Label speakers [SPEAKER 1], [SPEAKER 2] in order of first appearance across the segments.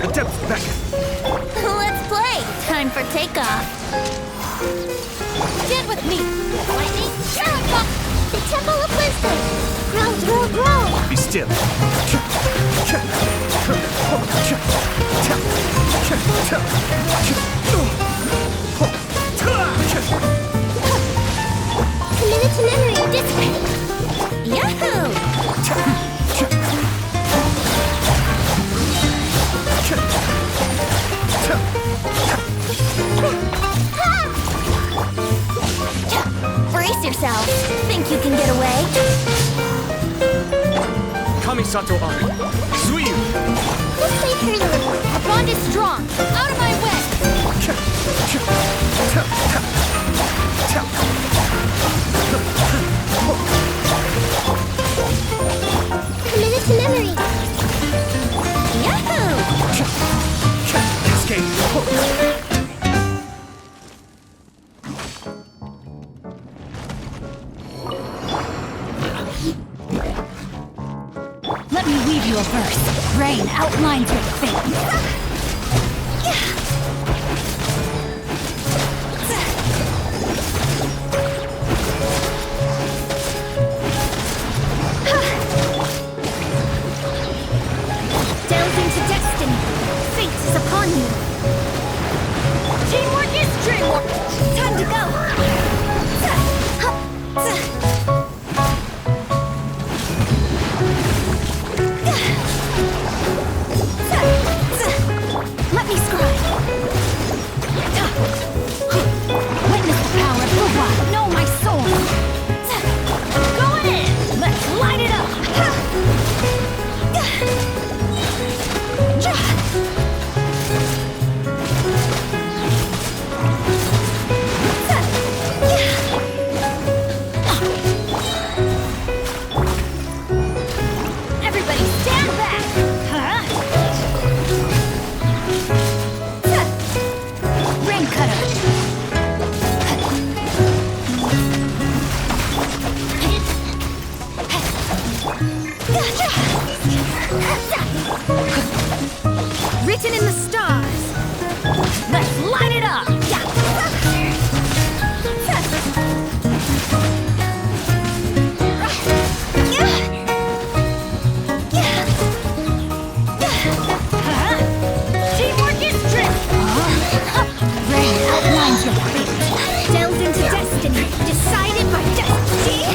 [SPEAKER 1] Attempts back.
[SPEAKER 2] Let's play! Time for takeoff. Get with me! Lightning Shuriken! The Temple of Wisdom! Grow, grow, grow!
[SPEAKER 1] Be still.
[SPEAKER 2] Committed to memory, dissipate! Yahoo! Brace yourself. Think you can get away?
[SPEAKER 1] Kamisato Ari. Suiyu.
[SPEAKER 2] Let's play Hyperbloom. Our bond is strong. Out of my way! Committed to memory. Yahoo!
[SPEAKER 1] Escape.
[SPEAKER 3] Let me weave you a verse. Rain outlines your fate.
[SPEAKER 2] Delve into destiny. Fate is upon you. Teamwork is dreamwork. Time to go.
[SPEAKER 3] Let me scribe. Witness the power of Uwa. Know my soul.
[SPEAKER 2] Going in.
[SPEAKER 3] Let's light it up.
[SPEAKER 2] Everybody stand back.
[SPEAKER 3] Huh? Rain cutter.
[SPEAKER 2] Written in the stars.
[SPEAKER 3] Let's light it up. Huh?
[SPEAKER 2] Teamwork is strength.
[SPEAKER 3] Rain outlines your fate.
[SPEAKER 2] Delved into destiny. Decided by destiny.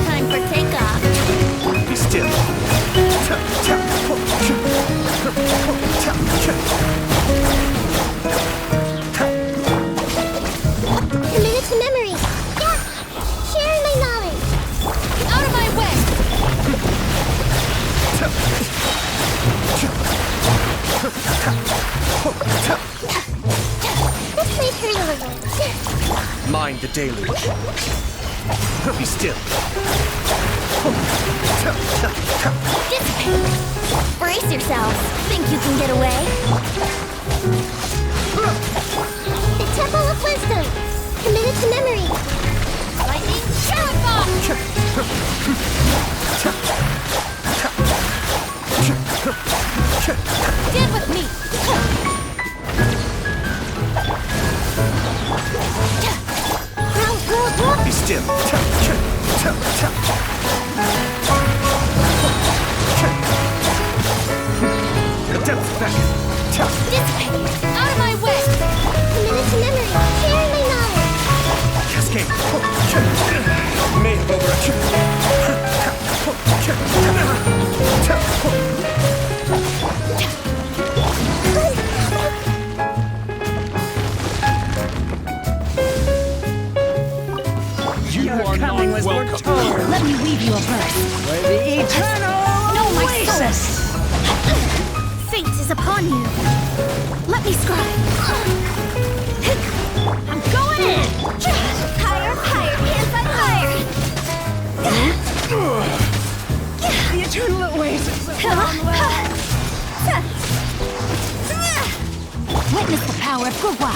[SPEAKER 2] Time for takeoff.
[SPEAKER 1] Be still.
[SPEAKER 2] Committed to memory. Yeah. Sharing my knowledge. Out of my way. Let's play Hyperbloom.
[SPEAKER 1] Mind the deluge. Be still.
[SPEAKER 2] Dissipate. Brace yourself. Think you can get away? The Temple of Wisdom. Committed to memory. Lightning Shuriken! Stand with me.
[SPEAKER 1] Be still. Attempts back.
[SPEAKER 2] Dissipate. Out of my way. Committed to memory. Sharing my knowledge.
[SPEAKER 1] Cascade. May have
[SPEAKER 4] You are not welcome.
[SPEAKER 3] Let me weave you a verse.
[SPEAKER 4] The eternal
[SPEAKER 3] Know my
[SPEAKER 4] oasis.
[SPEAKER 3] soul. Fate is upon you. Let me scribe. I'm going in. Higher, higher, can't fight higher.
[SPEAKER 5] The eternal oasis of Longwell.
[SPEAKER 3] Witness the power of Gurwa.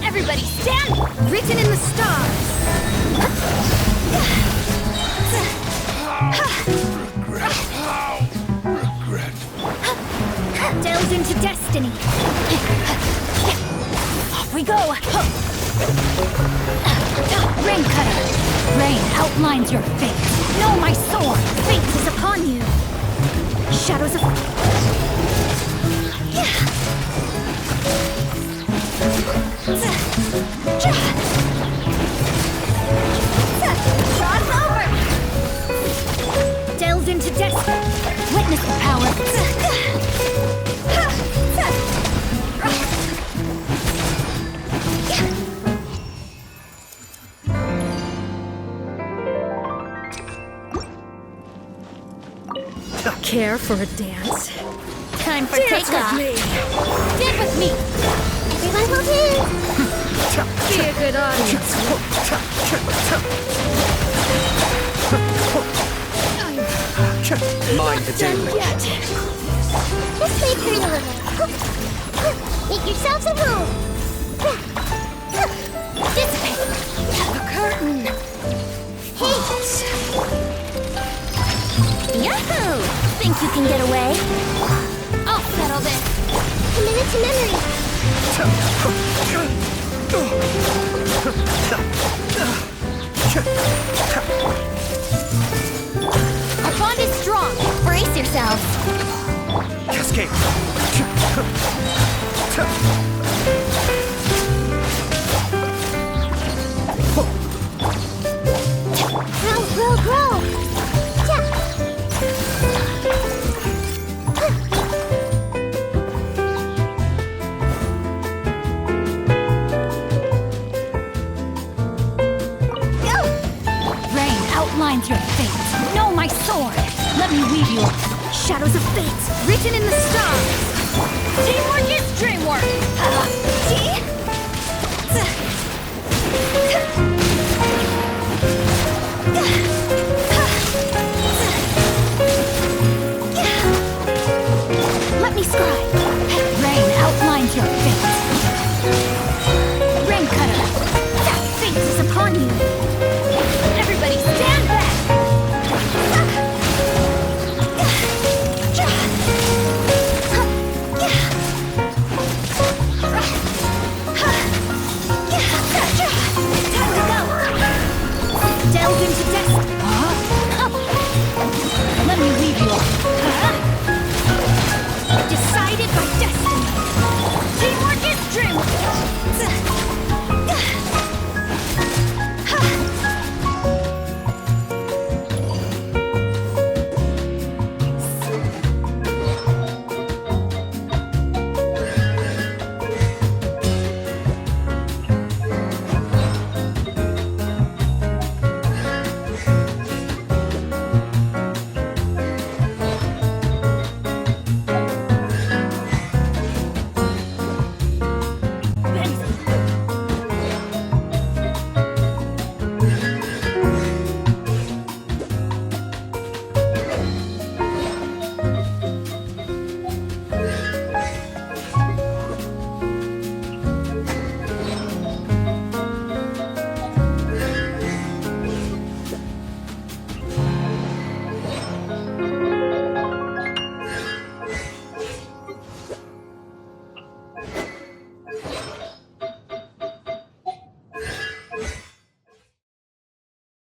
[SPEAKER 3] Everybody stand! Written in the stars.
[SPEAKER 4] Regret.
[SPEAKER 3] Delved into destiny. Off we go. Rain cutter. Rain outlines your fate. Know my sword. Fate is upon you. Shadows of... Cross over! Delved into destiny. Witness the power.
[SPEAKER 5] Care for a dance?
[SPEAKER 3] Time for
[SPEAKER 5] Dance
[SPEAKER 3] takeoff.
[SPEAKER 5] with me!
[SPEAKER 3] Dance with me.
[SPEAKER 2] Everyone hold hands.
[SPEAKER 5] Be a good audience.
[SPEAKER 1] Mind the
[SPEAKER 5] Done
[SPEAKER 1] deluge.
[SPEAKER 5] yet.
[SPEAKER 2] Just wait for a little. Make yourselves at home.
[SPEAKER 3] Dissipate.
[SPEAKER 5] The curtain.
[SPEAKER 2] Hey,
[SPEAKER 3] Yahoo! Think you can get away? I'll settle this.
[SPEAKER 2] commit it to memory.
[SPEAKER 3] Our bond is strong. Brace yourselves.
[SPEAKER 1] Cascade.
[SPEAKER 2] Grow. Ja. Go.
[SPEAKER 3] Rain outlines your fate. Know my sword. Let me weave you. Shadows of fate. Written in the stars. Teamwork is dreamwork. See?